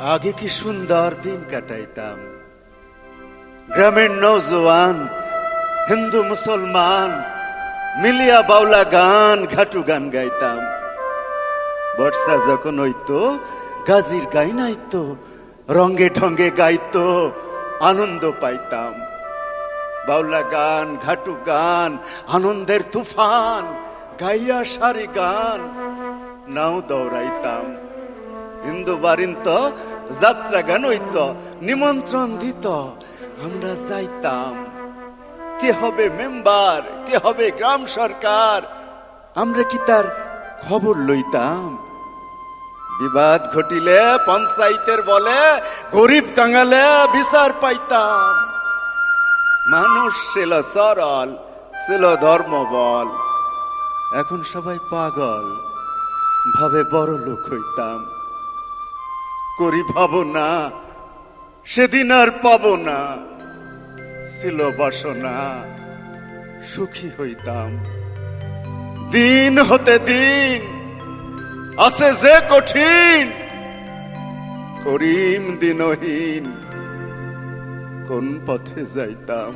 আগে কি সুন্দর দিন কাটাইতাম। গ্রামের নৌজওয়ান হিন্দু মুসলমান মিলিয়া বাউলা গান ঘাটু গান গাইতাম। বর্ষা যখন হইতো গাজির গাই নাইতো, রঙ্গে ঢঙ্গে গাইতো, আনন্দ পাইতাম। বাউলা গান ঘাটু গান আনন্দের তুফান গাইয়া সারি গান নাও দৌড়াইতাম। হিন্দু বারিন্ত যাত্রা গান হইত, নিমন্ত্রণ দিত, আমরা যাইতাম। কে হবে মেম্বার, কে হবে গ্রাম সরকার, আমরা কি তার খবর লইতাম। বিবাদ ঘটিলে পঞ্চায়েতের বলে গরিব কাঙালে বিচার পাইতাম। মানুষ ছিল সরল, ছিল ধর্মবল। এখন সবাই পাগল, ভাবে বড় লোক হইতাম। করি ভাবনা সেদিন আর পাবো না, ছিল বাসনা সুখী হইতাম। দিন হতে দিন আছে যে কঠিন, করিম দিনহীন কোন পথে যাইতাম।